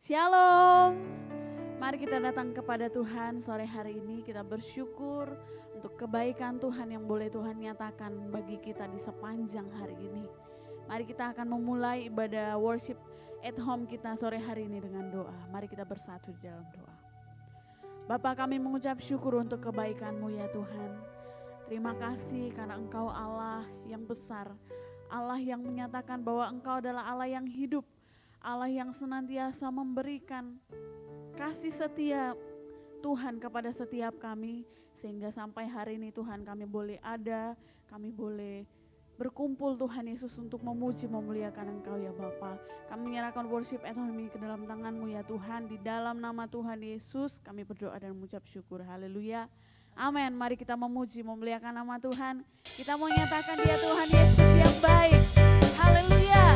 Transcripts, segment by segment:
Shalom. Mari kita datang kepada Tuhan sore hari ini. Kita bersyukur untuk kebaikan Tuhan yang boleh Tuhan nyatakan bagi kita di sepanjang hari ini. Mari kita akan memulai ibadah worship at home kita sore hari ini dengan doa. Mari kita bersatu di dalam doa. Bapa, kami mengucap syukur untuk kebaikan-Mu ya Tuhan. Terima kasih karena Engkau Allah yang besar, Allah yang menyatakan bahwa Engkau adalah Allah yang hidup, Allah yang senantiasa memberikan kasih setia Tuhan kepada setiap kami, sehingga sampai hari ini Tuhan kami boleh ada, kami boleh berkumpul Tuhan Yesus untuk memuji memuliakan Engkau ya Bapa. Kami menyerahkan worship at home ini ke dalam tangan-Mu ya Tuhan. Di dalam nama Tuhan Yesus kami berdoa dan mengucap syukur. Haleluya. Amin. Mari kita memuji memuliakan nama Tuhan. Kita mau nyatakan Dia Tuhan Yesus yang baik. Haleluya.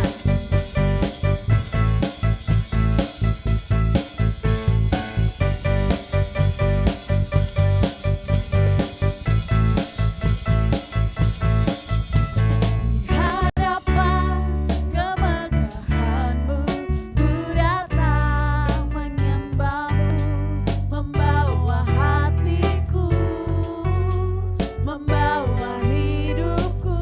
Membawa hidupku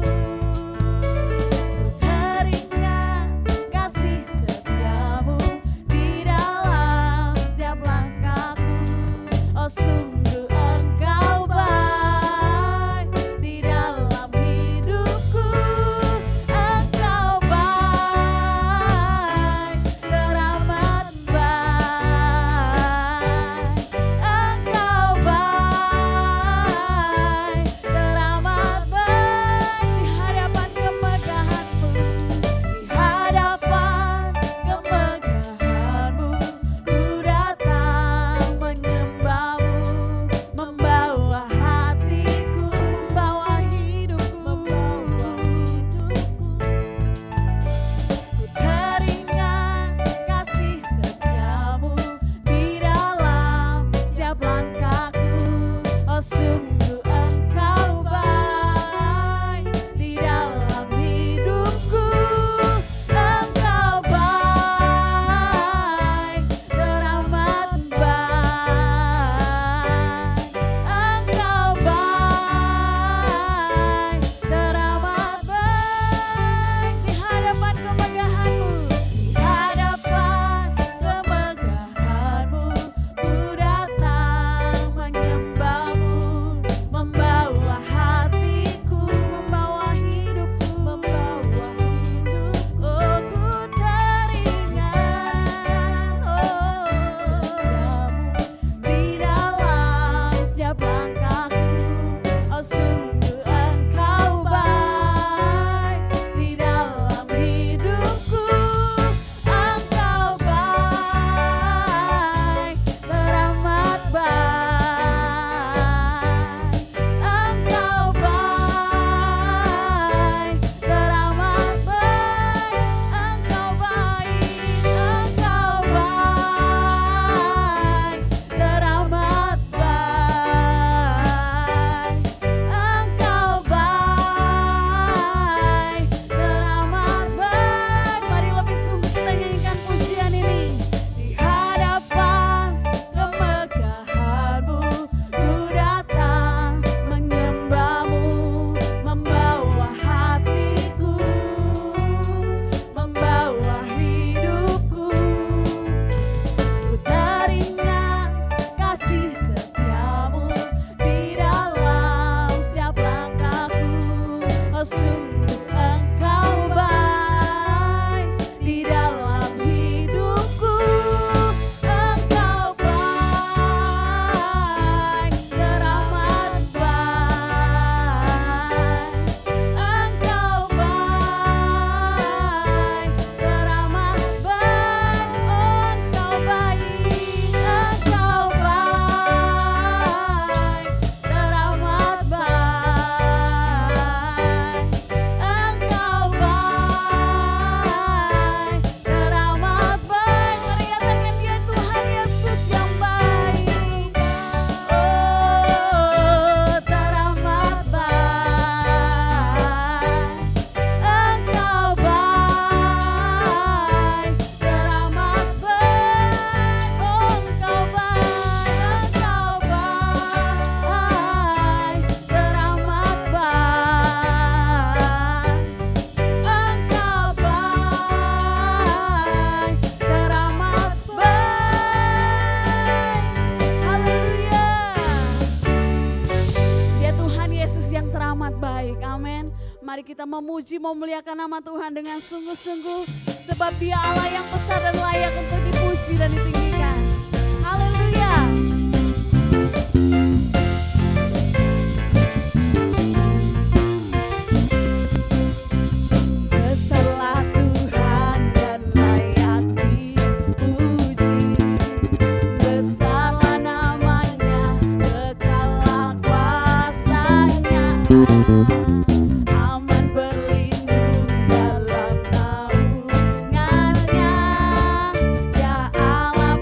kita memuji, memuliakan nama Tuhan dengan sungguh-sungguh, sebab Dia Allah yang besar dan layak untuk dipuji dan ditinggikan. Haleluya. Besarlah Tuhan dan layak dipuji, besarlah namanya, kekallah kuasanya. Aman berlindung dalam naungannya, Ya Allah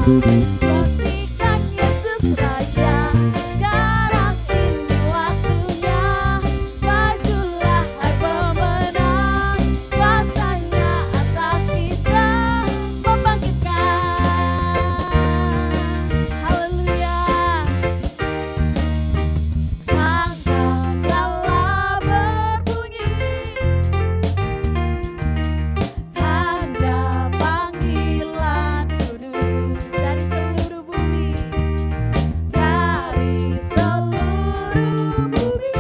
Buktikan Yesus Raja, sekarang ini waktunya. Majulah hai pemenang, kuasanya atas kita membangkitkan. Haleluya. Sangkakala berbunyi, tanda panggilan kudus dari seluruh bumi, dari seluruh bumi.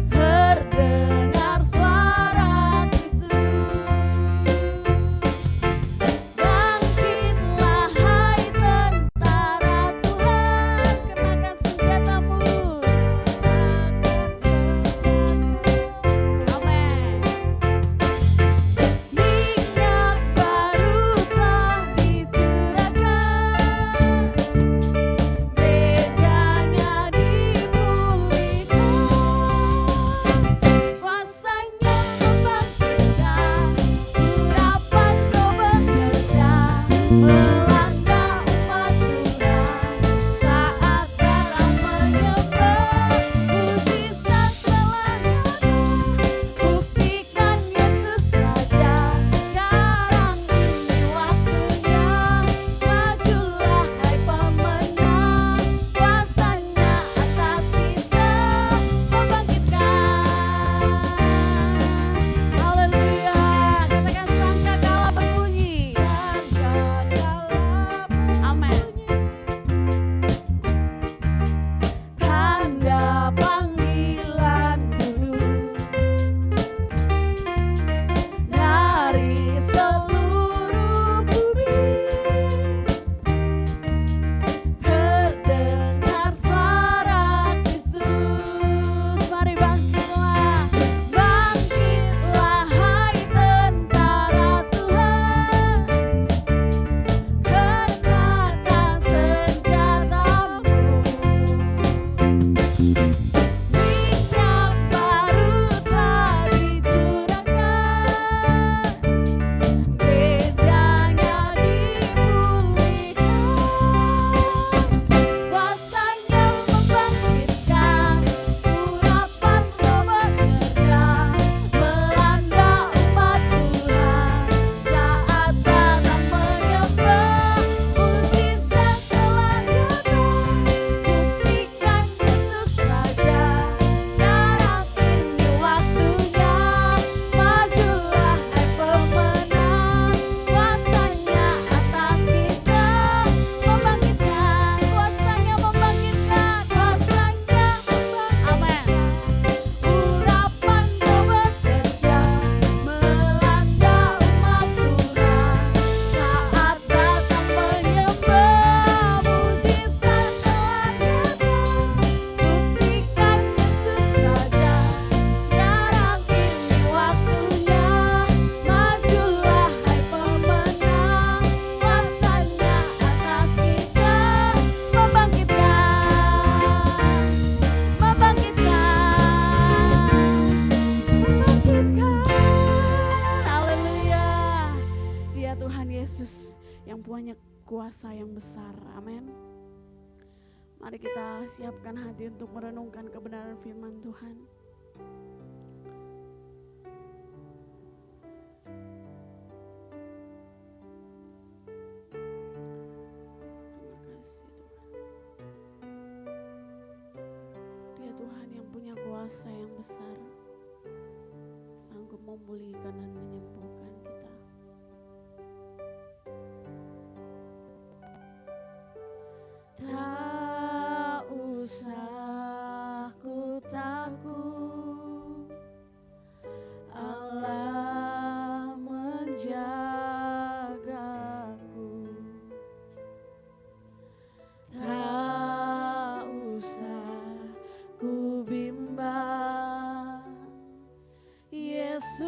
Terdengar suara Kristus. Bangkitlah hai tentara Tuhan, kenakan senjatamu, kenakan senjatamu. Amin. Minyak baru telah dicurahkan, gerejanya dipulihkan, kuasanya membangkitkan, urapan Roh bekerja, melanda umat Tuhan, saat datang menyembah, mujizat telah nyata. Buktikan Yesus Raja, sekarang ini waktunya. Majulah hai pemenang, kuasanya atas kita membangkitkan. Haleluya. Katakan sangkakala berbunyi. Amin. Tanda panggilan kudus dari seluruh bumi. Terdengar suara Kristus. Mari bangkitlah, bangkitlah hai tentara Tuhan, kenakan senjatamu. Minyak baru telah dicurahkan, gerejanya dipulihkan, kuasanya membangkitkan, urapan Roh bekerja, melanda umat Tuhan, saat datang menyembah, mujizat telah nyata. Buktikan Yesus Raja, sekarang ini waktunya. Majulah hai pemenang, kuasanya atas kita membangkitkan, kuasanya membangkitkan, kuasanya amin. Urapan Roh bekerja, melanda umat Tuhan, saat datang menyembah, mujizat telah nyata. Buktikan Yesus Raja, sekarang ini waktunya. Majulah hai pemenang, kuasanya atas kita membangkitkan. Haleluya. Dia Tuhan Yesus yang punya kuasa yang besar. Amin. Mari kita siapkan hati untuk merenungkan kebenaran firman Tuhan. Terima kasih Tuhan. Dia Tuhan yang punya kuasa yang besar, sanggup memulihkan dan menyembuhkan kita. Tak usah ku takut, Allah menjagaku. Tak usah ku bimbang, Yesus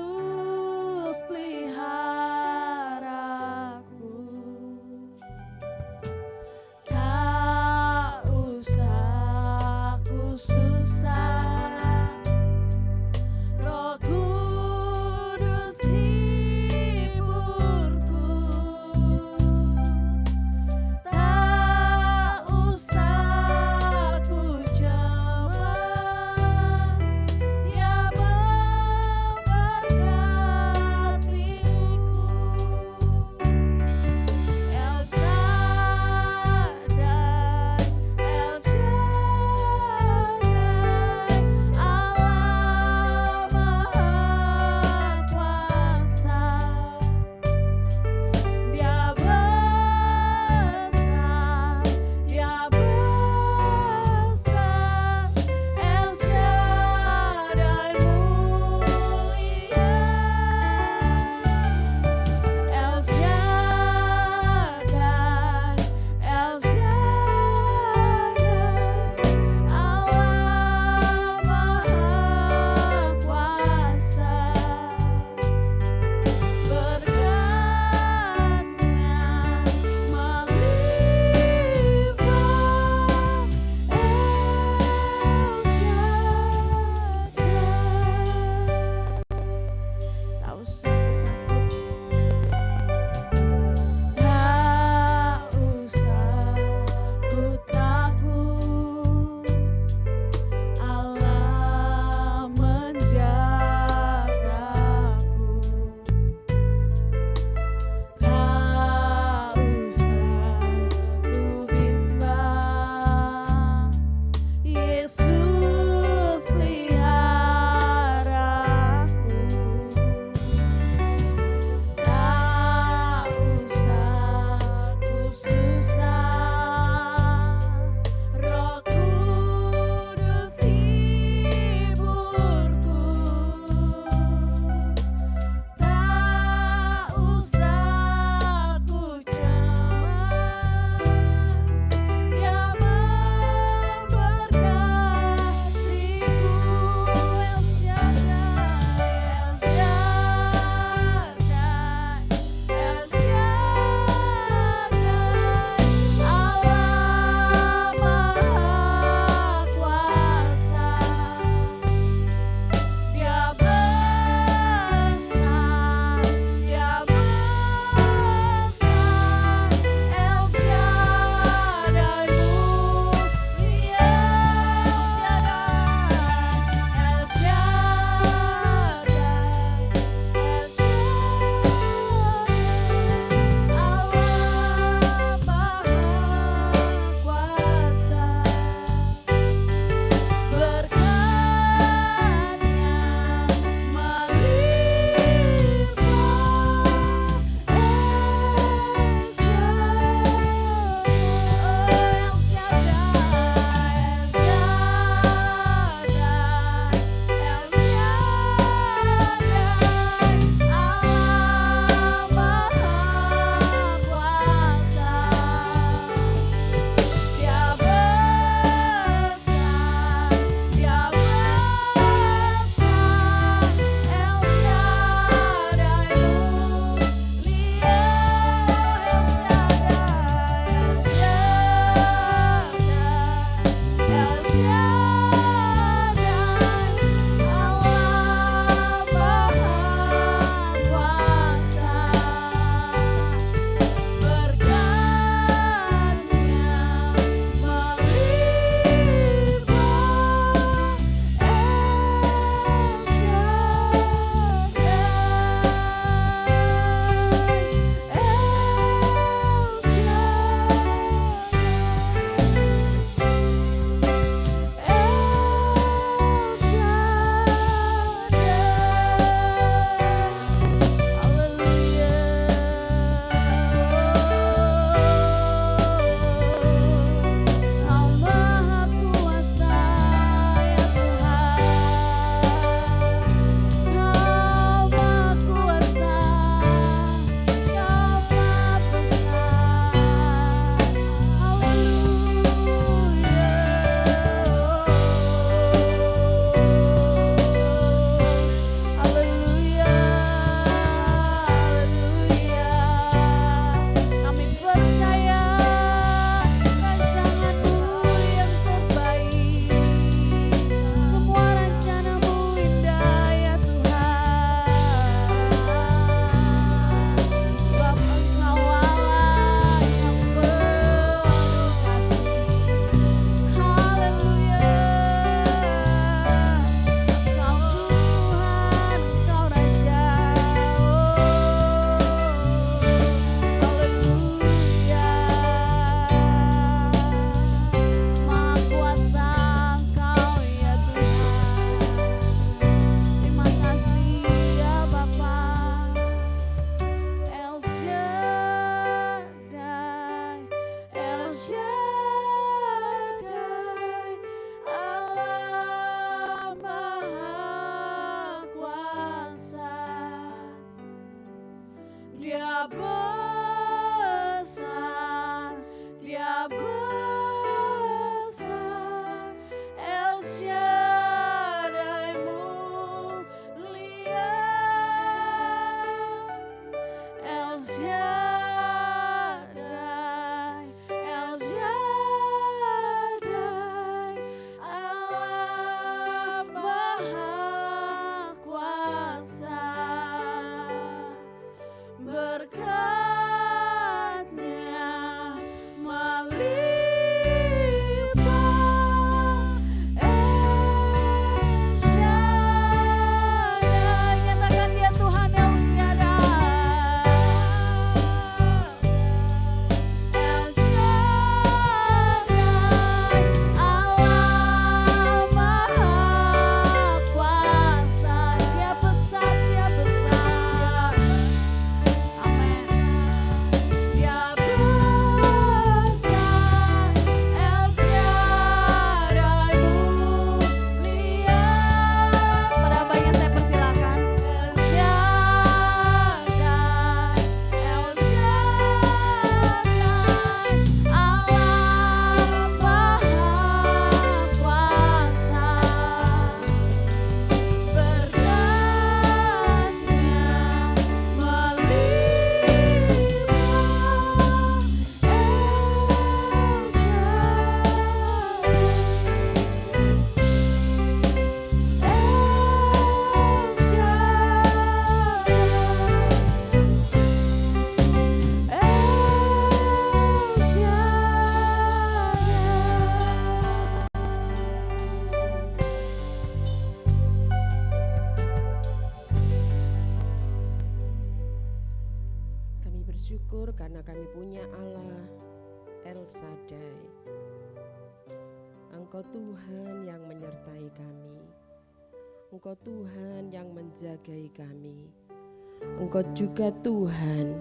bersyukur karena kami punya Allah El Shaddai. Engkau Tuhan yang menyertai kami. Engkau Tuhan yang menjagai kami. Engkau juga Tuhan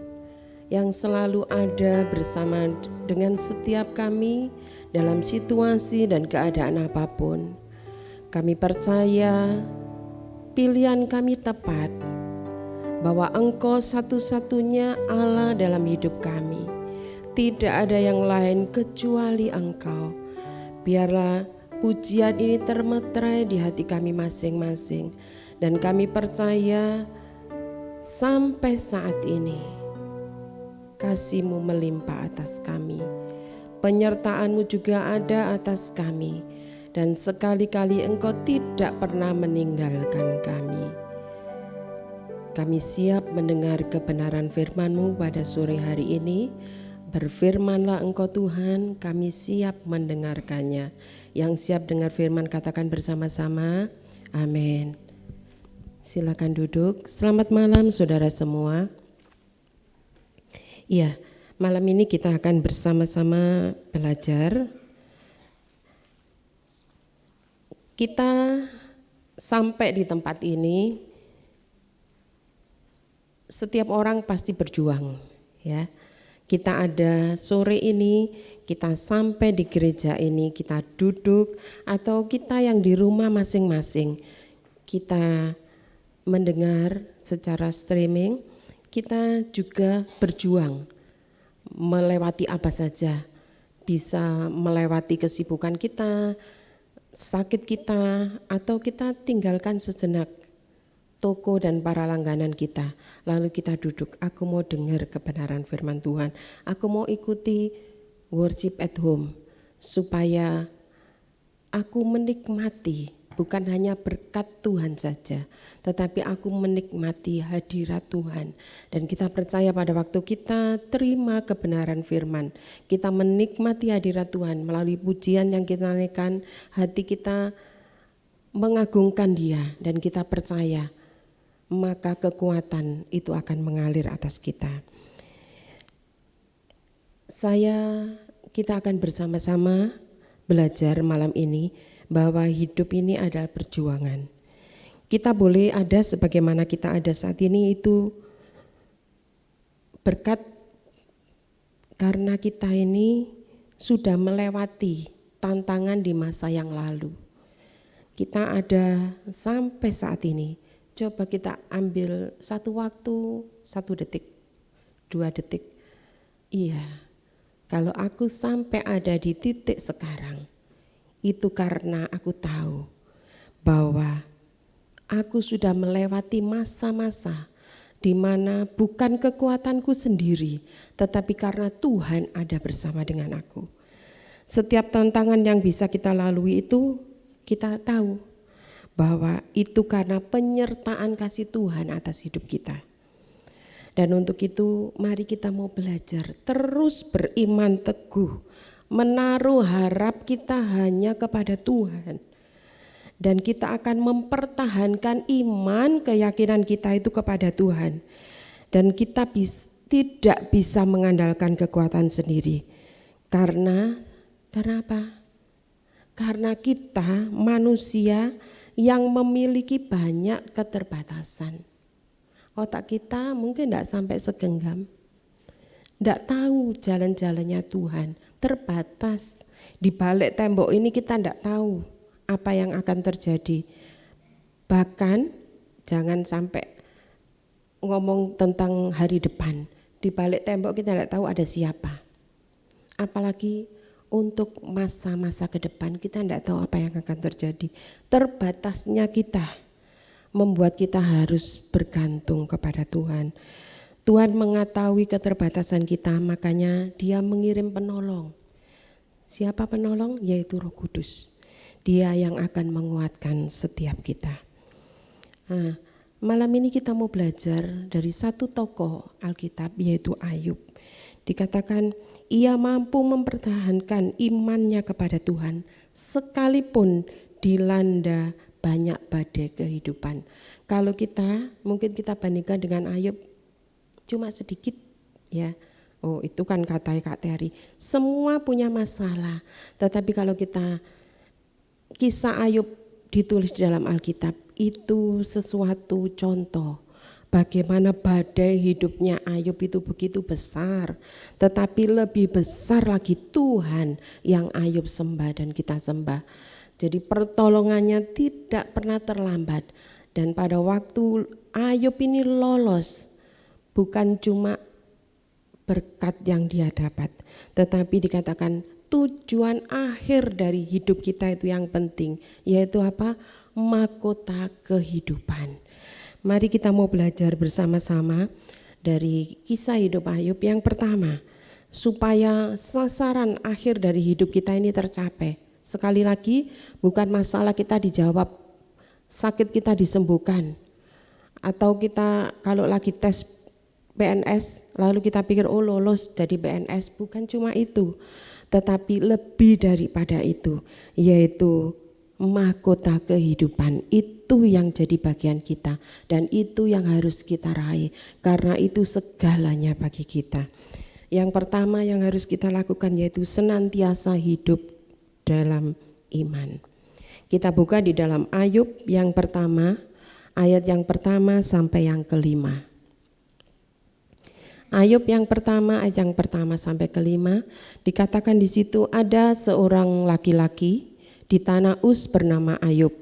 yang selalu ada bersama dengan setiap kami dalam situasi dan keadaan apapun. Kami percaya pilihan kami tepat, bahwa Engkau satu-satunya Allah dalam hidup kami. Tidak ada yang lain kecuali Engkau. Biarlah pujian ini termeterai di hati kami masing-masing. Dan kami percaya sampai saat ini kasih-Mu melimpah atas kami. Penyertaan-Mu juga ada atas kami. Dan sekali-kali Engkau tidak pernah meninggalkan kami. Kami siap mendengar kebenaran firman-Mu pada sore hari ini. Berfirmanlah Engkau Tuhan, kami siap mendengarkannya. Yang siap dengar firman katakan bersama-sama, amin. Silakan duduk. Selamat malam saudara semua. Iya, malam ini kita akan bersama-sama belajar. Kita sampai di tempat ini, setiap orang pasti berjuang, ya. Kita ada sore ini, kita sampai di gereja ini, kita duduk, atau kita yang di rumah masing-masing, kita mendengar secara streaming, kita juga berjuang melewati apa saja, bisa melewati kesibukan kita, sakit kita, atau kita tinggalkan sejenak toko dan para langganan kita, lalu kita duduk. Aku mau dengar kebenaran firman Tuhan, aku mau ikuti worship at home, supaya aku menikmati bukan hanya berkat Tuhan saja, tetapi aku menikmati hadirat Tuhan. Dan kita percaya pada waktu kita terima kebenaran firman, kita menikmati hadirat Tuhan melalui pujian yang kita naikkan, hati kita mengagungkan Dia, dan kita percaya maka kekuatan itu akan mengalir atas kita. Kita akan bersama-sama belajar malam ini bahwa hidup ini adalah perjuangan. Kita boleh ada sebagaimana kita ada saat ini itu berkat karena kita ini sudah melewati tantangan di masa yang lalu. Kita ada sampai saat ini. Coba kita ambil satu waktu, 1 detik, 2 detik. Iya, kalau aku sampai ada di titik sekarang, itu karena aku tahu bahwa aku sudah melewati masa-masa di mana bukan kekuatanku sendiri, tetapi karena Tuhan ada bersama dengan aku. Setiap tantangan yang bisa kita lalui itu kita tahu bahwa itu karena penyertaan kasih Tuhan atas hidup kita. Dan untuk itu mari kita mau belajar terus beriman teguh, menaruh harap kita hanya kepada Tuhan. Dan kita akan mempertahankan iman keyakinan kita itu kepada Tuhan. Dan kita tidak bisa mengandalkan kekuatan sendiri. Karena apa? Karena kita manusia yang memiliki banyak keterbatasan. Otak kita mungkin tidak sampai segenggam, tidak tahu jalan-jalannya Tuhan, terbatas. Di balik tembok ini kita tidak tahu apa yang akan terjadi. Bahkan jangan sampai ngomong tentang hari depan, di balik tembok kita tidak tahu ada siapa. Apalagi untuk masa-masa ke depan kita tidak tahu apa yang akan terjadi. Terbatasnya kita membuat kita harus bergantung kepada Tuhan. Tuhan mengetahui keterbatasan kita, makanya Dia mengirim penolong. Siapa penolong? Yaitu Roh Kudus. Dia yang akan menguatkan setiap kita. Nah, malam ini kita mau belajar dari satu tokoh Alkitab yaitu Ayub. Dikatakan ia mampu mempertahankan imannya kepada Tuhan sekalipun dilanda banyak badai kehidupan. Kalau kita mungkin kita bandingkan dengan Ayub, cuma sedikit Ya, oh itu kan kata Kak Teri, semua punya masalah. Tetapi kalau kita kisah Ayub ditulis di dalam Alkitab, itu sesuatu contoh bagaimana badai hidupnya Ayub itu begitu besar, tetapi lebih besar lagi Tuhan yang Ayub sembah dan kita sembah. Jadi pertolongannya tidak pernah terlambat. Dan pada waktu Ayub ini lolos, bukan cuma berkat yang dia dapat, tetapi dikatakan tujuan akhir dari hidup kita itu yang penting, yaitu apa? Mahkota kehidupan. Mari kita mau belajar bersama-sama dari kisah hidup Ayub. Yang pertama, supaya sasaran akhir dari hidup kita ini tercapai. Sekali lagi, bukan masalah kita dijawab, sakit kita disembuhkan, atau kita kalau lagi tes PNS lalu kita pikir oh lolos jadi PNS, bukan cuma itu, tetapi lebih daripada itu, yaitu mahkota kehidupan. Itu yang jadi bagian kita dan itu yang harus kita raih, karena itu segalanya bagi kita. Yang pertama yang harus kita lakukan yaitu senantiasa hidup dalam iman. Kita buka di dalam Ayub yang pertama, ayat yang pertama sampai yang kelima. Ayub yang pertama, ayat yang pertama sampai kelima, dikatakan di situ ada seorang laki-laki di tanah Uz bernama Ayub.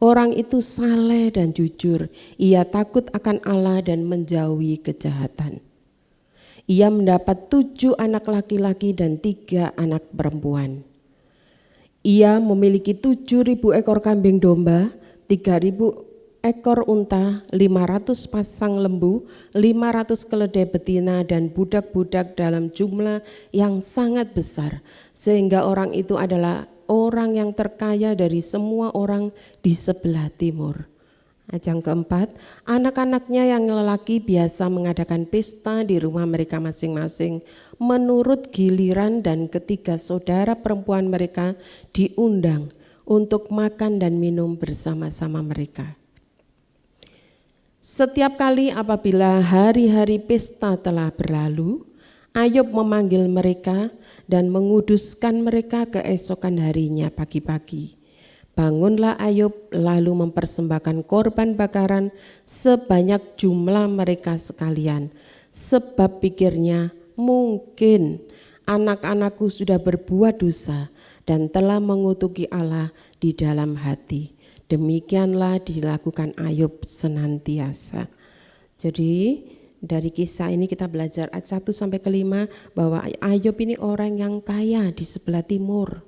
Orang itu saleh dan jujur, ia takut akan Allah dan menjauhi kejahatan. Ia mendapat 7 anak laki-laki dan 3 anak perempuan. Ia memiliki 7.000 ekor kambing domba, 3.000 ekor unta, 500 pasang lembu, 500 keledai betina dan budak-budak dalam jumlah yang sangat besar, sehingga orang itu adalah orang yang terkaya dari semua orang di sebelah timur. Ayat yang keempat, anak-anaknya yang lelaki biasa mengadakan pesta di rumah mereka masing-masing menurut giliran, dan ketiga saudara perempuan mereka diundang untuk makan dan minum bersama-sama mereka. Setiap kali apabila hari-hari pesta telah berlalu, Ayub memanggil mereka dan menguduskan mereka keesokan harinya pagi-pagi. Bangunlah Ayub lalu mempersembahkan korban bakaran sebanyak jumlah mereka sekalian, sebab pikirnya mungkin anak-anakku sudah berbuat dosa dan telah mengutuki Allah di dalam hati. Demikianlah dilakukan Ayub senantiasa. Jadi dari kisah ini kita belajar ayat 1 sampai 5 bahwa Ayub ini orang yang kaya di sebelah timur.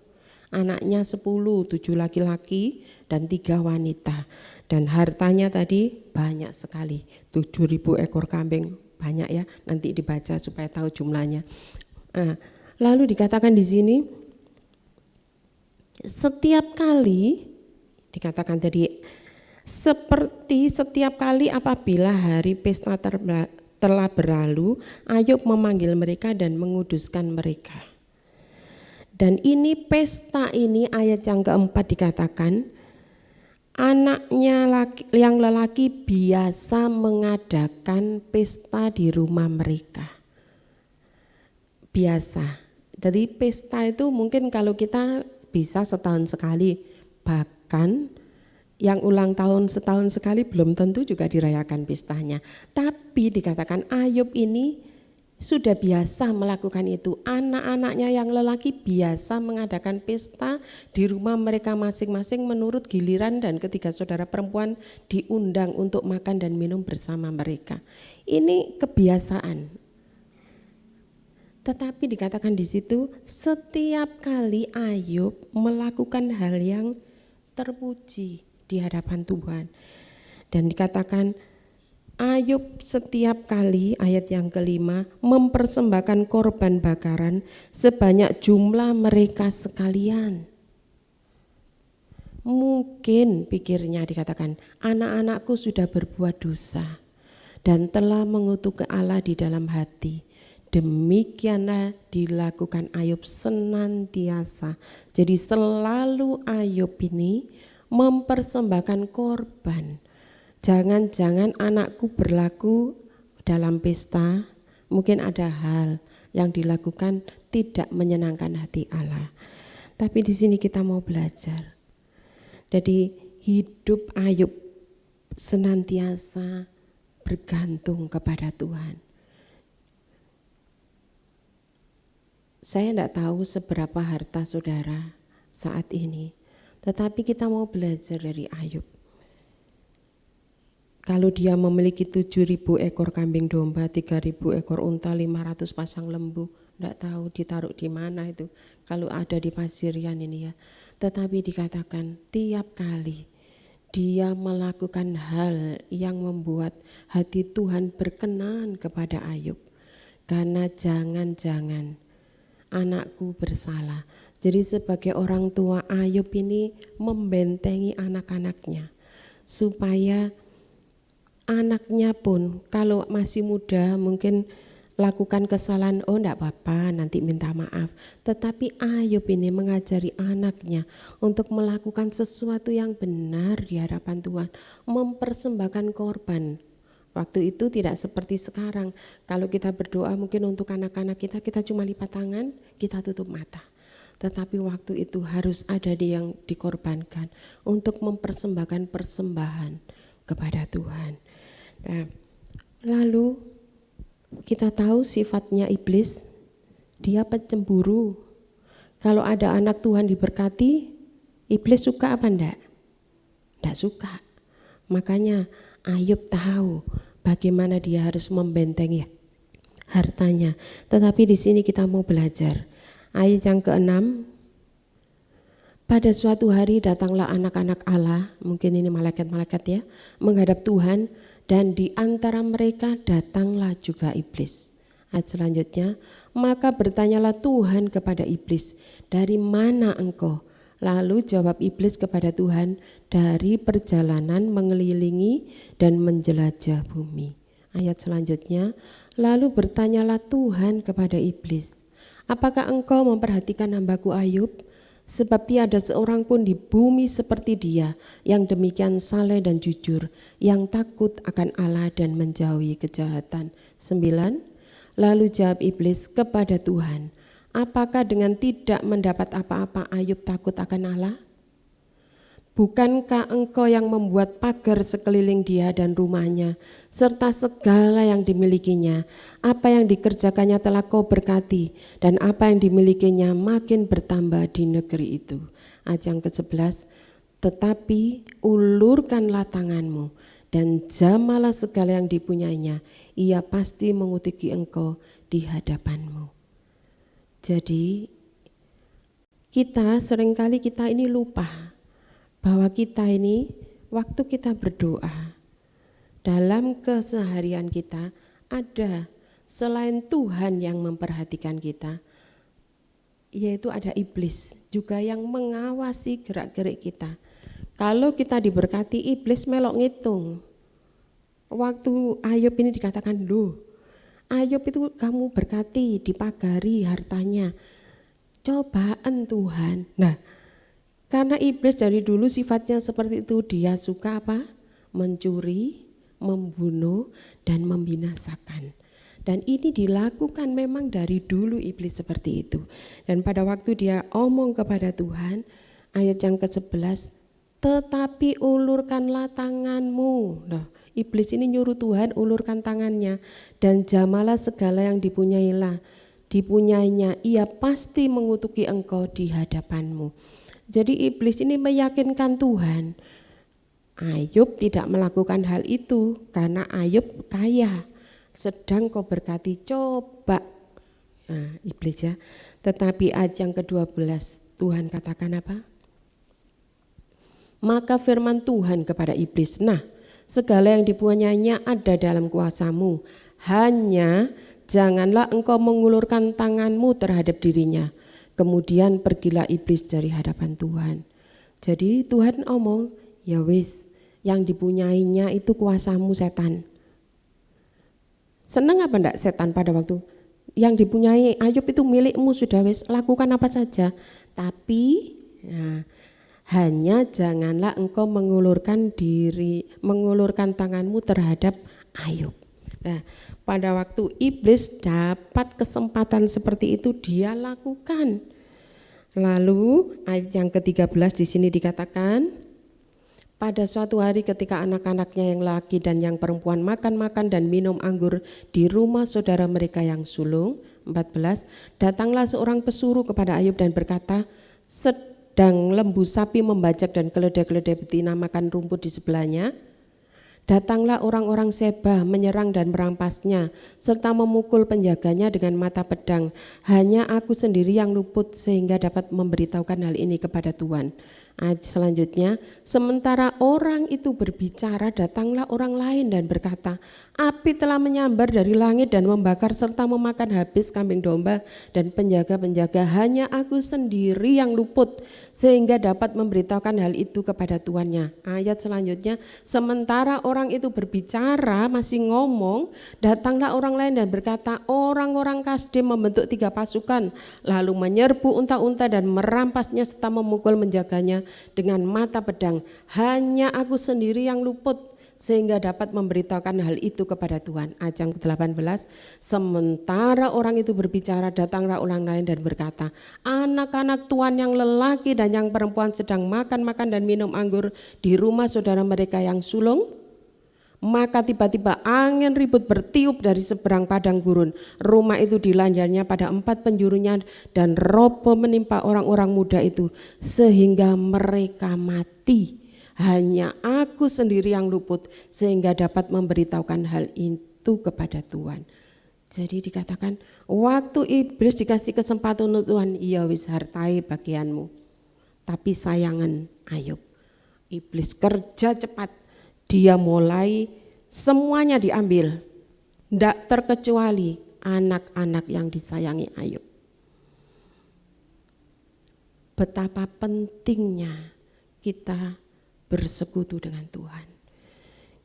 Anaknya 10, 7 laki-laki dan 3 wanita. Dan hartanya tadi banyak sekali, 7.000 ekor kambing, banyak ya, nanti dibaca supaya tahu jumlahnya. Lalu dikatakan di sini, setiap kali, dikatakan tadi, seperti setiap kali apabila hari pesta telah berlalu, Ayub memanggil mereka dan menguduskan mereka. Dan ini pesta ini ayat yang keempat dikatakan anaknya yang lelaki biasa mengadakan pesta di rumah mereka. Biasa. Jadi pesta itu mungkin kalau kita bisa setahun sekali, bahkan yang ulang tahun setahun sekali belum tentu juga dirayakan pestanya. Tapi dikatakan Ayub ini sudah biasa melakukan itu. Anak-anaknya yang lelaki biasa mengadakan pesta di rumah mereka masing-masing menurut giliran, dan ketiga saudara perempuan diundang untuk makan dan minum bersama mereka. Ini kebiasaan. Tetapi dikatakan di situ setiap kali Ayub melakukan hal yang terpuji di hadapan Tuhan. Dan dikatakan Ayub setiap kali, ayat yang kelima, mempersembahkan korban bakaran sebanyak jumlah mereka sekalian. Mungkin pikirnya dikatakan, anak-anakku sudah berbuat dosa dan telah mengutuk Allah di dalam hati. Demikianlah dilakukan Ayub senantiasa. Jadi selalu Ayub ini mempersembahkan korban. Jangan-jangan anakku berlaku dalam pesta mungkin ada hal yang dilakukan tidak menyenangkan hati Allah. Tapi di sini kita mau belajar. Jadi hidup Ayub senantiasa bergantung kepada Tuhan. Saya tidak tahu seberapa harta saudara saat ini, tetapi kita mau belajar dari Ayub. Kalau dia memiliki 7.000 ekor kambing domba, 3.000 ekor unta, 500 pasang lembu, tidak tahu ditaruh di mana itu. Kalau ada di pasirian ini ya. Tetapi dikatakan tiap kali dia melakukan hal yang membuat hati Tuhan berkenan kepada Ayub. Karena jangan-jangan anakku bersalah. Jadi sebagai orang tua Ayub ini membentengi anak-anaknya supaya anaknya pun kalau masih muda mungkin lakukan kesalahan, oh enggak apa-apa nanti minta maaf. Tetapi Ayub ini mengajari anaknya untuk melakukan sesuatu yang benar di hadapan Tuhan, mempersembahkan korban. Waktu itu tidak seperti sekarang. Kalau kita berdoa mungkin untuk anak-anak kita cuma lipat tangan, kita tutup mata. Tetapi waktu itu harus ada yang dikorbankan untuk mempersembahkan persembahan kepada Tuhan. Nah, lalu kita tahu sifatnya iblis, dia pencemburu. Kalau ada anak Tuhan diberkati, iblis suka apa enggak? Enggak suka. Makanya Ayub tahu bagaimana dia harus membentengi hartanya. Tetapi di sini kita mau belajar. Ayat yang ke-6. Pada suatu hari datanglah anak-anak Allah, mungkin ini malaikat-malaikat ya, menghadap Tuhan, dan di antara mereka datanglah juga iblis. Ayat selanjutnya, maka bertanyalah Tuhan kepada iblis, dari mana engkau? Lalu jawab iblis kepada Tuhan, dari perjalanan mengelilingi dan menjelajah bumi. Ayat selanjutnya, lalu bertanyalah Tuhan kepada iblis, apakah engkau memperhatikan hambaku Ayub? Sebab tiada seorang pun di bumi seperti dia yang demikian saleh dan jujur, yang takut akan Allah dan menjauhi kejahatan. 9. Lalu jawab iblis kepada Tuhan, apakah dengan tidak mendapat apa-apa Ayub takut akan Allah? Bukankah engkau yang membuat pagar sekeliling dia dan rumahnya, serta segala yang dimilikinya? Apa yang dikerjakannya telah kau berkati, dan apa yang dimilikinya makin bertambah di negeri itu. Ayat yang ke-11, tetapi ulurkanlah tanganmu, dan jamalah segala yang dipunyainya, ia pasti mengutiki engkau di hadapanmu. Jadi kita seringkali ini lupa bahwa kita ini waktu kita berdoa dalam keseharian kita ada selain Tuhan yang memperhatikan kita, yaitu ada iblis juga yang mengawasi gerak-gerik kita. Kalau kita diberkati, iblis melok ngitung. Waktu Ayub ini dikatakan, loh Ayub itu kamu berkati, dipagari hartanya, cobaan Tuhan. Nah, karena iblis dari dulu sifatnya seperti itu, dia suka apa? Mencuri, membunuh, dan membinasakan. Dan ini dilakukan memang dari dulu iblis seperti itu. Dan pada waktu dia omong kepada Tuhan, ayat yang ke-11, tetapi ulurkanlah tanganmu. Nah, iblis ini nyuruh Tuhan ulurkan tangannya, dan jamalah segala yang dipunyainya, ia pasti mengutuki engkau di hadapanmu. Jadi iblis ini meyakinkan Tuhan, Ayub tidak melakukan hal itu karena Ayub kaya, sedang kau berkati coba. Nah, iblis ya. Tetapi ayat yang ke-12 Tuhan katakan apa? Maka firman Tuhan kepada iblis, nah segala yang dipunyainya ada dalam kuasamu, hanya janganlah engkau mengulurkan tanganmu terhadap dirinya. Kemudian pergilah iblis dari hadapan Tuhan. Jadi Tuhan omong, ya wis, yang dipunyainya itu kuasamu setan. Senang apa enggak setan pada waktu yang dipunyai Ayub itu milikmu, sudah wis, lakukan apa saja. Tapi hanya janganlah engkau mengulurkan tanganmu terhadap Ayub. Nah, pada waktu iblis dapat kesempatan seperti itu dia lakukan. Lalu ayat yang ke-13 di sini dikatakan, pada suatu hari ketika anak-anaknya yang laki dan yang perempuan makan-makan dan minum anggur di rumah saudara mereka yang sulung, 14, datanglah seorang pesuruh kepada Ayub dan berkata, sedang lembu sapi membajak dan keledai-keledai betina makan rumput di sebelahnya. Datanglah orang-orang Seba menyerang dan merampasnya, serta memukul penjaganya dengan mata pedang. Hanya aku sendiri yang luput sehingga dapat memberitahukan hal ini kepada Tuhan. Ayat selanjutnya, sementara orang itu berbicara, datanglah orang lain dan berkata, api telah menyambar dari langit dan membakar serta memakan habis kambing domba dan penjaga-penjaga. Hanya aku sendiri yang luput sehingga dapat memberitahukan hal itu kepada tuannya. Ayat selanjutnya, sementara orang itu berbicara, masih ngomong, datanglah orang lain dan berkata, orang-orang Kasdim membentuk 3 pasukan, lalu menyerbu unta-unta dan merampasnya serta memukul menjaganya dengan mata pedang. Hanya aku sendiri yang luput sehingga dapat memberitahukan hal itu kepada Tuhan. Ayat yang ke-18, sementara orang itu berbicara, datanglah orang lain dan berkata, anak-anak Tuhan yang lelaki dan yang perempuan sedang makan-makan dan minum anggur di rumah saudara mereka yang sulung. Maka tiba-tiba angin ribut bertiup dari seberang padang gurun. Rumah itu dilanjarnya pada 4 penjurunya dan roboh menimpa orang-orang muda itu sehingga mereka mati. Hanya aku sendiri yang luput sehingga dapat memberitahukan hal itu kepada Tuhan. Jadi dikatakan waktu iblis dikasih kesempatan untuk Tuhan, iya wis hartai bagianmu. Tapi sayangan Ayub, iblis kerja cepat. Dia mulai semuanya diambil, tidak terkecuali anak-anak yang disayangi Ayub. Betapa pentingnya kita bersekutu dengan Tuhan.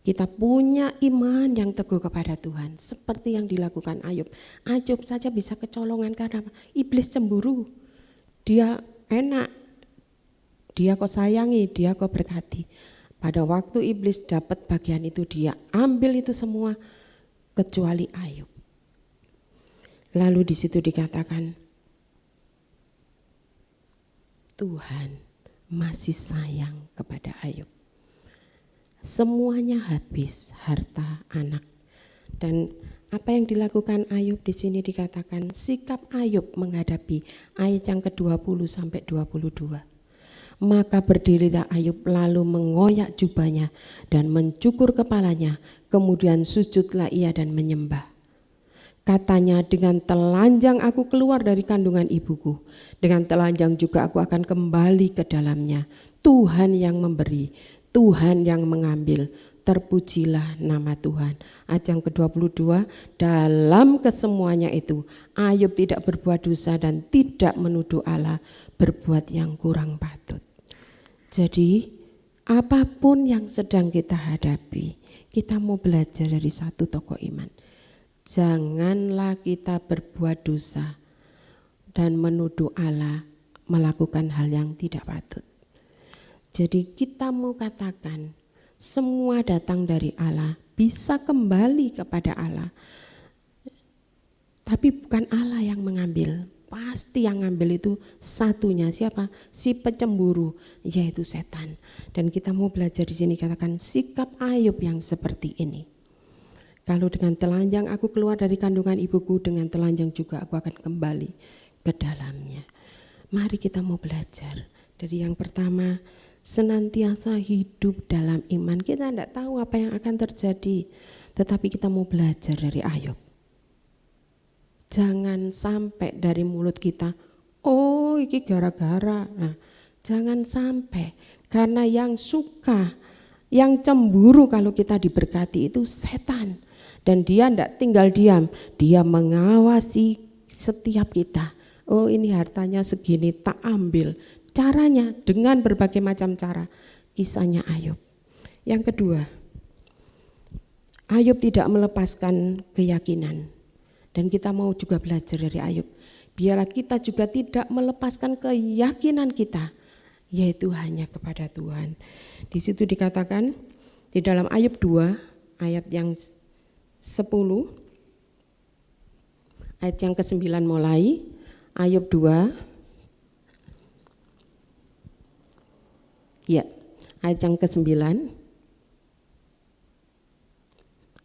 Kita punya iman yang teguh kepada Tuhan, seperti yang dilakukan Ayub. Ayub saja bisa kecolongan karena iblis cemburu. Dia enak, dia kau sayangi, dia kau berkati. Pada waktu iblis dapat bagian itu, dia ambil itu semua kecuali Ayub. Lalu di situ dikatakan Tuhan masih sayang kepada Ayub. Semuanya habis, harta, anak. Dan apa yang dilakukan Ayub di sini dikatakan sikap Ayub menghadapi ayat yang ke-20 sampai 22. Maka berdirilah Ayub lalu mengoyak jubahnya dan mencukur kepalanya, kemudian sujudlah ia dan menyembah. Katanya, dengan telanjang aku keluar dari kandungan ibuku, dengan telanjang juga aku akan kembali ke dalamnya. Tuhan yang memberi, Tuhan yang mengambil, terpujilah nama Tuhan. Ayat yang ke-22, dalam kesemuanya itu Ayub tidak berbuat dosa dan tidak menuduh Allah berbuat yang kurang patut. Jadi apapun yang sedang kita hadapi, kita mau belajar dari satu tokoh iman. Janganlah kita berbuat dosa dan menuduh Allah melakukan hal yang tidak patut. Jadi kita mau katakan semua datang dari Allah, bisa kembali kepada Allah. Tapi bukan Allah yang mengambil. Pasti yang ngambil itu satunya, siapa? Si pencemburu, yaitu setan. Dan kita mau belajar di sini katakan sikap Ayub yang seperti ini. Kalau dengan telanjang aku keluar dari kandungan ibuku, dengan telanjang juga aku akan kembali ke dalamnya. Mari kita mau belajar dari yang pertama, senantiasa hidup dalam iman. Kita tidak tahu apa yang akan terjadi, tetapi kita mau belajar dari Ayub. Jangan sampai dari mulut kita, oh iki gara-gara. Nah, jangan sampai, karena yang suka, yang cemburu kalau kita diberkati itu setan. Dan dia tidak tinggal diam, dia mengawasi setiap kita. Oh ini hartanya segini, tak ambil. Caranya dengan berbagai macam cara. Kisahnya Ayub. Yang kedua, Ayub tidak melepaskan keyakinan. Dan kita mau juga belajar dari Ayub. Biarlah kita juga tidak melepaskan keyakinan kita, yaitu hanya kepada Tuhan. Di situ dikatakan di dalam Ayub 2 ayat yang 10 ayat yang ke-9 mulai. Ayub 2 ya, ayat yang ke-9.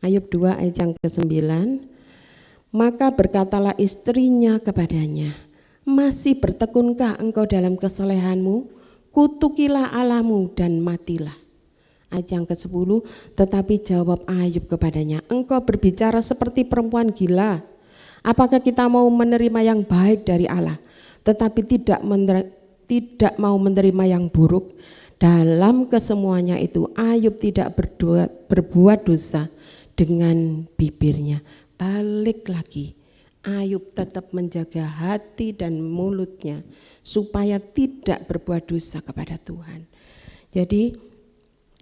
Ayub 2 ayat yang ke-9. Maka berkatalah istrinya kepadanya, masih bertekunkah engkau dalam kesalehanmu? Kutukilah Allahmu dan matilah. Ayat yang ke-10, tetapi jawab Ayub kepadanya, engkau berbicara seperti perempuan gila. Apakah kita mau menerima yang baik dari Allah, tetapi tidak mau menerima yang buruk? Dalam kesemuanya itu Ayub tidak berbuat dosa dengan bibirnya. Balik lagi, Ayub tetap menjaga hati dan mulutnya supaya tidak berbuat dosa kepada Tuhan. Jadi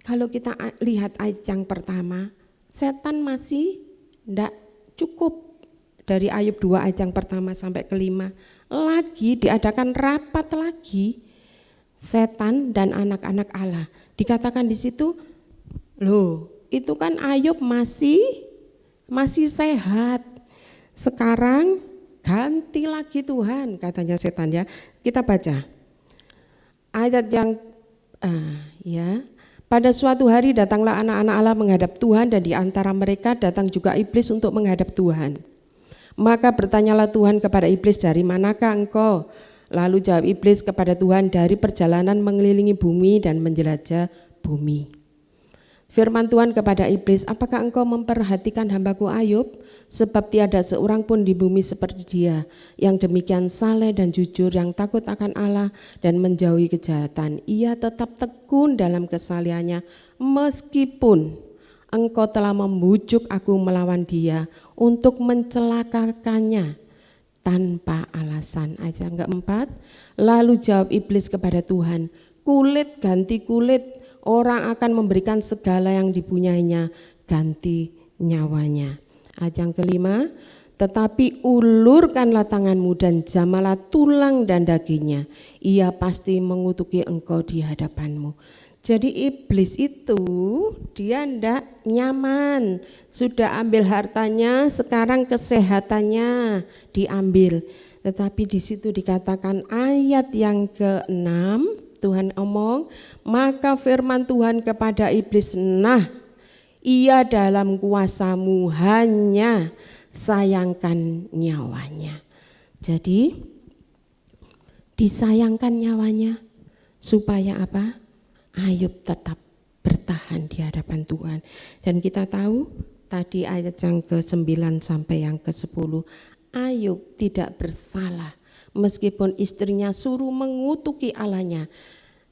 kalau kita lihat ayat yang pertama, setan masih tidak cukup. Dari Ayub 2 ayat yang pertama sampai ke-5 lagi diadakan rapat lagi setan dan anak-anak Allah. Dikatakan di situ, loh itu kan Ayub masih sehat. Sekarang ganti lagi Tuhan, katanya setan ya. Kita baca ayat yang ya. Pada suatu hari datanglah anak-anak Allah menghadap Tuhan, dan di antara mereka datang juga iblis untuk menghadap Tuhan. Maka bertanyalah Tuhan kepada iblis, dari manakah engkau? Lalu jawab iblis kepada Tuhan, dari perjalanan mengelilingi bumi dan menjelajah bumi. Firman Tuhan kepada iblis, apakah engkau memperhatikan hambaku Ayub? Sebab tiada seorang pun di bumi seperti dia, yang demikian saleh dan jujur, yang takut akan Allah dan menjauhi kejahatan. Ia tetap tekun dalam kesalehannya, meskipun engkau telah membujuk aku melawan dia untuk mencelakakannya tanpa alasan. Ayat yang keempat, lalu jawab iblis kepada Tuhan, kulit ganti kulit, orang akan memberikan segala yang dipunyainya ganti nyawanya. Ayat yang kelima, tetapi ulurkanlah tanganmu dan jamalah tulang dan dagingnya, ia pasti mengutuki engkau di hadapanmu. Jadi iblis itu dia ndak nyaman, sudah ambil hartanya, sekarang kesehatannya diambil. Tetapi di situ dikatakan ayat yang ke-6, Tuhan omong, maka firman Tuhan kepada iblis, nah ia dalam kuasamu, hanya sayangkan nyawanya. Jadi disayangkan nyawanya supaya apa? Ayub tetap bertahan di hadapan Tuhan. Dan kita tahu tadi ayat yang ke-9 sampai yang ke-10, Ayub tidak bersalah meskipun istrinya suruh mengutuki Allahnya,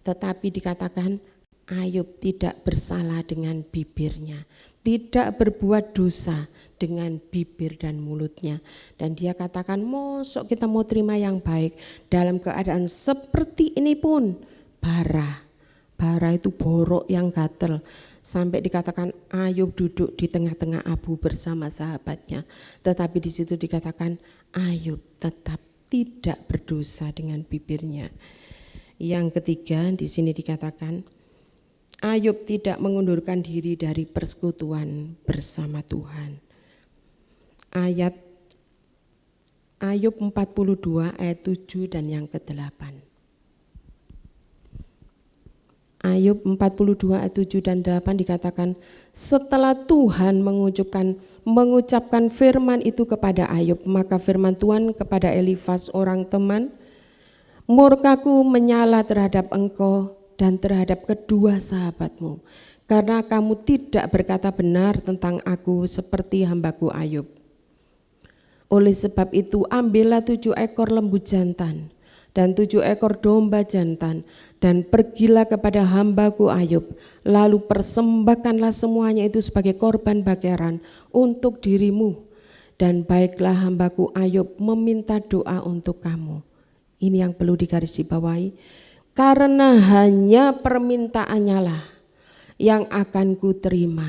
tetapi dikatakan Ayub tidak bersalah dengan bibirnya, tidak berbuat dosa dengan bibir dan mulutnya. Dan dia katakan, mosok kita mau terima yang baik dalam keadaan seperti ini pun bara itu borok yang gatel, sampai dikatakan Ayub duduk di tengah-tengah abu bersama sahabatnya. Tetapi di situ dikatakan Ayub tetap tidak berdosa dengan bibirnya. Yang ketiga di sini dikatakan Ayub tidak mengundurkan diri dari persekutuan bersama Tuhan. Ayat Ayub 42 ayat 7 dan yang ke-8. Ayub 42 ayat 7 dan 8 dikatakan, setelah Tuhan mengucapkan firman itu kepada Ayub, maka firman Tuhan kepada Elifas orang teman, murkaku menyala terhadap engkau dan terhadap kedua sahabatmu, karena kamu tidak berkata benar tentang aku seperti hambaku Ayub. Oleh sebab itu ambillah 7 ekor lembu jantan dan 7 ekor domba jantan, dan pergilah kepada hambaku Ayub, lalu persembahkanlah semuanya itu sebagai korban bakaran untuk dirimu, dan baiklah hambaku Ayub meminta doa untuk kamu. Ini yang perlu digarisbawahi, karena hanya permintaannya lah yang akan kuterima,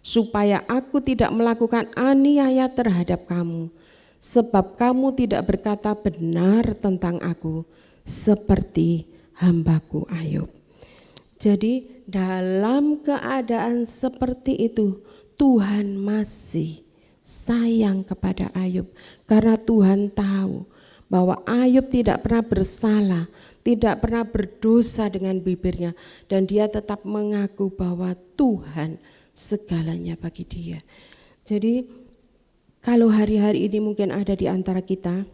supaya aku tidak melakukan aniaya terhadap kamu, sebab kamu tidak berkata benar tentang aku seperti hambaku Ayub. Jadi dalam keadaan seperti itu Tuhan masih sayang kepada Ayub karena Tuhan tahu bahwa Ayub tidak pernah bersalah, tidak pernah berdosa dengan bibirnya, dan dia tetap mengaku bahwa Tuhan segalanya bagi dia. Jadi kalau hari-hari ini mungkin ada di antara kita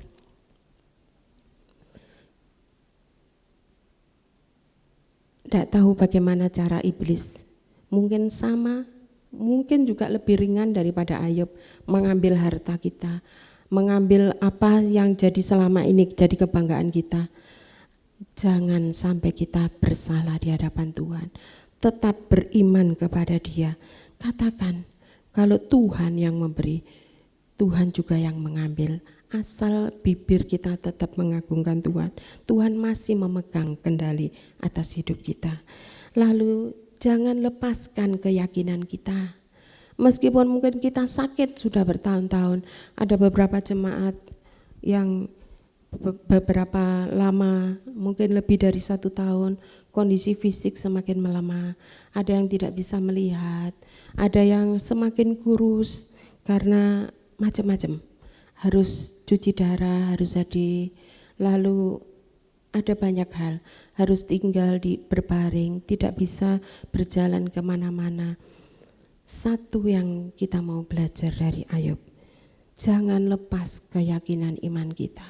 tidak tahu bagaimana cara iblis, mungkin sama, mungkin juga lebih ringan daripada Ayub, mengambil harta kita, mengambil apa yang jadi selama ini jadi kebanggaan kita. Jangan sampai kita bersalah di hadapan Tuhan, tetap beriman kepada Dia. Katakan, kalau Tuhan yang memberi, Tuhan juga yang mengambil. Asal bibir kita tetap mengagungkan Tuhan, Tuhan masih memegang kendali atas hidup kita. Lalu jangan lepaskan keyakinan kita. Meskipun mungkin kita sakit sudah bertahun-tahun, ada beberapa jemaat yang beberapa lama, mungkin lebih dari 1 tahun, kondisi fisik semakin melemah, ada yang tidak bisa melihat, ada yang semakin kurus karena macam-macam, harus cuci darah, harus lalu ada banyak hal, harus tinggal di berbaring, tidak bisa berjalan kemana-mana. Satu yang kita mau belajar dari Ayub, jangan lepas keyakinan iman kita.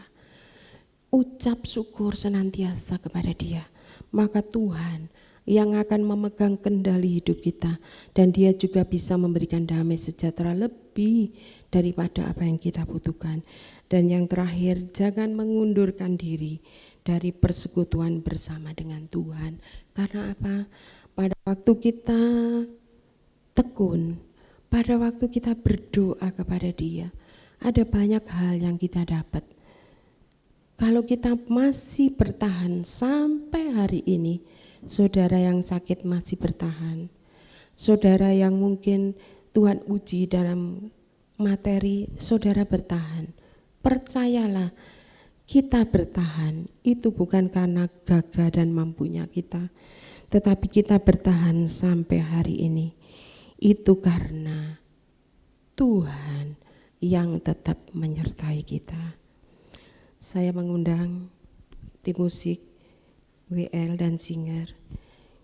Ucap syukur senantiasa kepada Dia, maka Tuhan yang akan memegang kendali hidup kita, dan Dia juga bisa memberikan damai sejahtera lebih daripada apa yang kita butuhkan. Dan yang terakhir, jangan mengundurkan diri dari persekutuan bersama dengan Tuhan. Karena apa? Pada waktu kita tekun, pada waktu kita berdoa kepada Dia, ada banyak hal yang kita dapat. Kalau kita masih bertahan sampai hari ini, saudara yang sakit masih bertahan, saudara yang mungkin Tuhan uji dalam materi, saudara bertahan. Percayalah, kita bertahan itu bukan karena gagah dan mampunya kita, tetapi kita bertahan sampai hari ini itu karena Tuhan yang tetap menyertai kita. Saya mengundang tim musik, WL dan singer,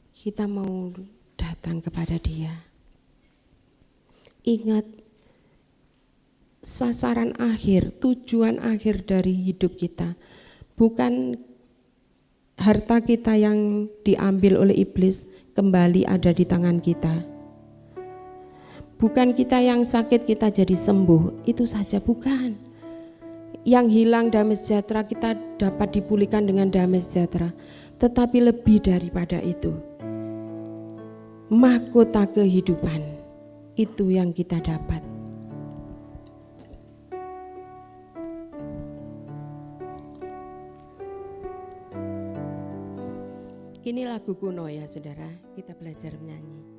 kita mau datang kepada Dia. Ingat, sasaran akhir, tujuan akhir dari hidup kita bukan harta kita yang diambil oleh iblis kembali ada di tangan kita. Bukan kita yang sakit kita jadi sembuh, itu saja bukan. Yang hilang damai sejahtera kita dapat dipulihkan dengan damai sejahtera, tetapi lebih daripada itu, mahkota kehidupan itu yang kita dapat. Ini lagu kuno ya saudara, kita belajar menyanyi.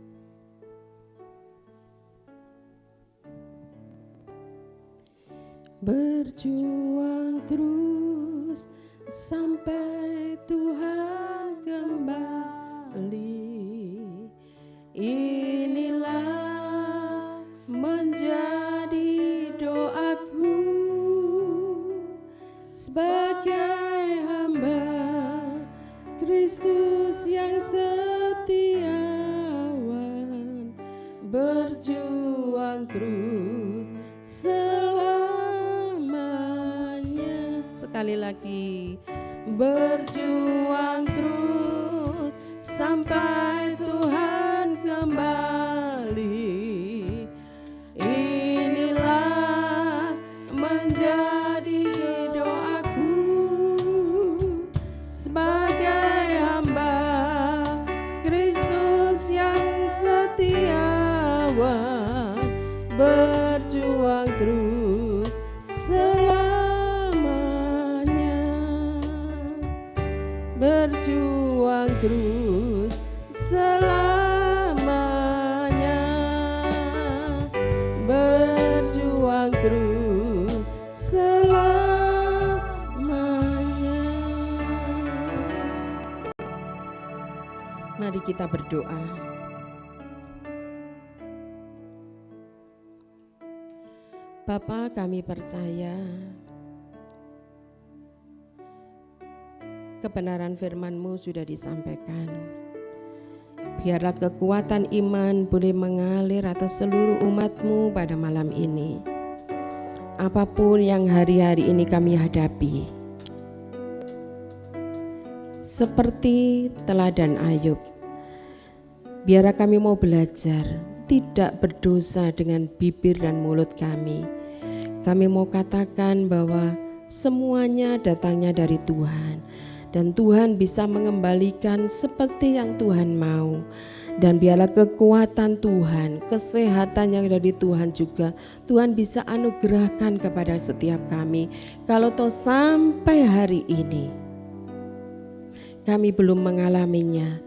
Berjuang terus sampai Tuhan kembali. Inilah menjadi doaku sebagai hamba Kristus yang setiawan, berjuang terus selamanya. Sekali lagi, berjuang terus sampai Tuhan kembali. Inilah menjadi doaku sebagai hamba Kristus yang setiawan, berjuang terus selamanya, berjuang terus selamanya, berjuang terus selamanya. Mari kita berdoa. Bapa, kami percaya kebenaran firman-Mu sudah disampaikan. Biarlah kekuatan iman boleh mengalir atas seluruh umat-Mu pada malam ini. Apapun yang hari-hari ini kami hadapi, seperti teladan Ayub, biarlah kami mau belajar tidak berdosa dengan bibir dan mulut kami. Kami mau katakan bahwa semuanya datangnya dari Tuhan, dan Tuhan bisa mengembalikan seperti yang Tuhan mau. Dan biarlah kekuatan Tuhan, kesehatan yang dari Tuhan juga Tuhan bisa anugerahkan kepada setiap kami. Kalau toh sampai hari ini kami belum mengalaminya,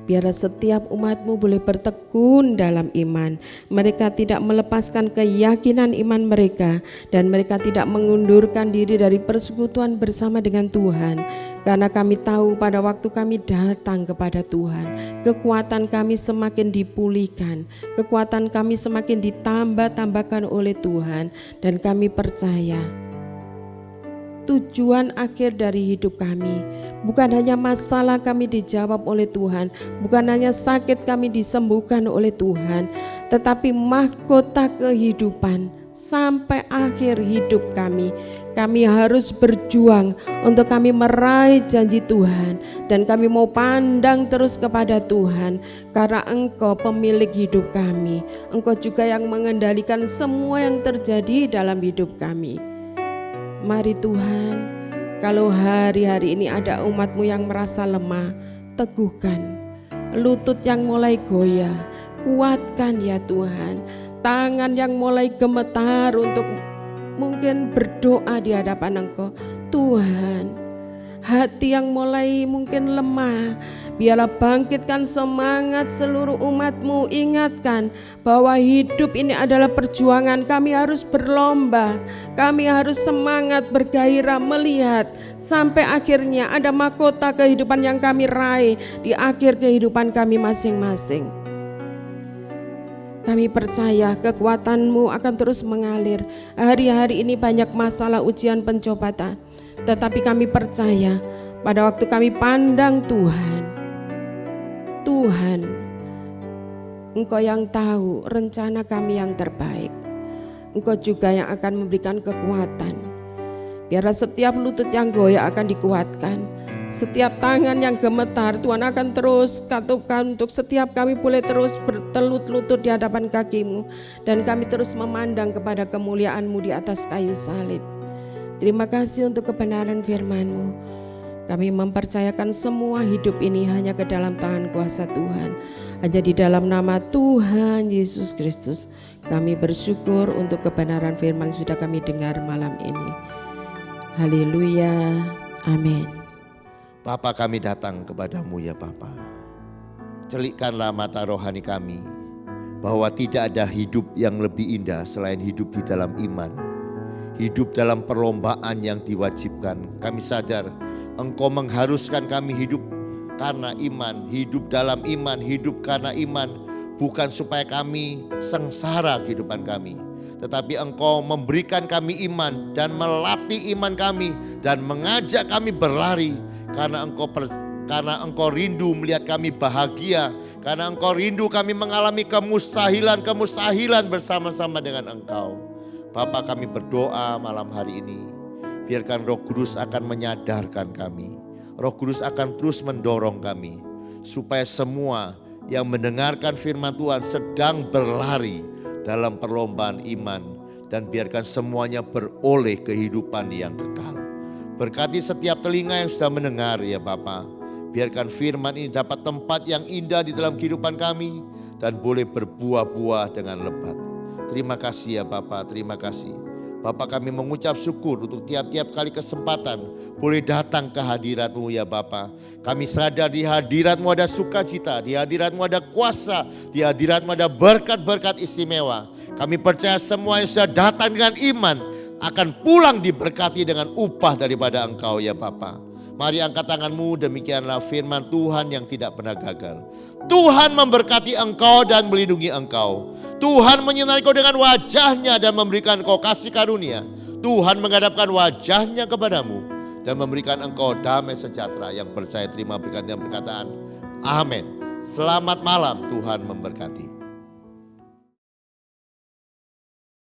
biarlah setiap umat-Mu boleh bertekun dalam iman. Mereka tidak melepaskan keyakinan iman mereka, dan mereka tidak mengundurkan diri dari persekutuan bersama dengan Tuhan. Karena kami tahu pada waktu kami datang kepada Tuhan, kekuatan kami semakin dipulihkan, kekuatan kami semakin ditambah-tambahkan oleh Tuhan. Dan kami percaya tujuan akhir dari hidup kami bukan hanya masalah kami dijawab oleh Tuhan, bukan hanya sakit kami disembuhkan oleh Tuhan, tetapi mahkota kehidupan sampai akhir hidup kami. Kami harus berjuang untuk kami meraih janji Tuhan, dan kami mau pandang terus kepada Tuhan, karena Engkau pemilik hidup kami. Engkau juga yang mengendalikan semua yang terjadi dalam hidup kami. Mari Tuhan, kalau hari-hari ini ada umat-Mu yang merasa lemah, teguhkan. Lutut yang mulai goyah, kuatkan ya Tuhan. Tangan yang mulai gemetar untuk mungkin berdoa di hadapan Engkau, Tuhan. Hati yang mulai mungkin lemah, biarlah bangkitkan semangat seluruh umat-Mu. Ingatkan bahwa hidup ini adalah perjuangan. Kami harus berlomba, kami harus semangat bergairah melihat sampai akhirnya ada mahkota kehidupan yang kami raih di akhir kehidupan kami masing-masing. Kami percaya kekuatan-Mu akan terus mengalir. Hari-hari ini banyak masalah, ujian, pencobaan, tetapi kami percaya pada waktu kami pandang Tuhan, Engkau yang tahu rencana kami yang terbaik. Engkau juga yang akan memberikan kekuatan. Biarlah setiap lutut yang goyah akan dikuatkan, setiap tangan yang gemetar Tuhan akan terus katupkan untuk setiap kami boleh terus bertelut lutut di hadapan kaki-Mu, dan kami terus memandang kepada kemuliaan-Mu di atas kayu salib. Terima kasih untuk kebenaran firman-Mu. Kami mempercayakan semua hidup ini hanya ke dalam tangan kuasa Tuhan. Hanya di dalam nama Tuhan Yesus Kristus kami bersyukur untuk kebenaran firman yang sudah kami dengar malam ini. Haleluya, amin. Bapa, kami datang kepadamu ya Bapa. Celikkanlah mata rohani kami bahwa tidak ada hidup yang lebih indah selain hidup di dalam iman. Hidup dalam perlombaan yang diwajibkan. Kami sadar Engkau mengharuskan kami hidup karena iman, hidup dalam iman, hidup karena iman. Bukan supaya kami sengsara kehidupan kami, tetapi Engkau memberikan kami iman dan melatih iman kami dan mengajak kami berlari. Karena Engkau rindu melihat kami bahagia, karena Engkau rindu kami mengalami kemustahilan bersama-sama dengan Engkau. Bapa, kami berdoa malam hari ini, biarkan Roh Kudus akan menyadarkan kami. Roh Kudus akan terus mendorong kami, supaya semua yang mendengarkan firman Tuhan sedang berlari dalam perlombaan iman, dan biarkan semuanya beroleh kehidupan yang kekal. Berkati setiap telinga yang sudah mendengar ya Bapa. Biarkan firman ini dapat tempat yang indah di dalam kehidupan kami dan boleh berbuah-buah dengan lebat. Terima kasih ya Bapa, terima kasih. Bapa, kami mengucap syukur untuk tiap-tiap kali kesempatan boleh datang ke hadirat-Mu ya Bapa. Kami sadar di hadirat-Mu ada sukacita, di hadirat-Mu ada kuasa, di hadirat-Mu ada berkat-berkat istimewa. Kami percaya semua yang sudah datang dengan iman akan pulang diberkati dengan upah daripada Engkau ya Bapa. Mari angkat tanganmu, demikianlah firman Tuhan yang tidak pernah gagal. Tuhan memberkati engkau dan melindungi engkau. Tuhan menyinari kau dengan wajahnya dan memberikan kau kasih karunia. Tuhan menghadapkan wajahnya kepadamu dan memberikan engkau damai sejahtera. Yang percaya terima berkat yang perkataan. Amin. Selamat malam, Tuhan memberkati.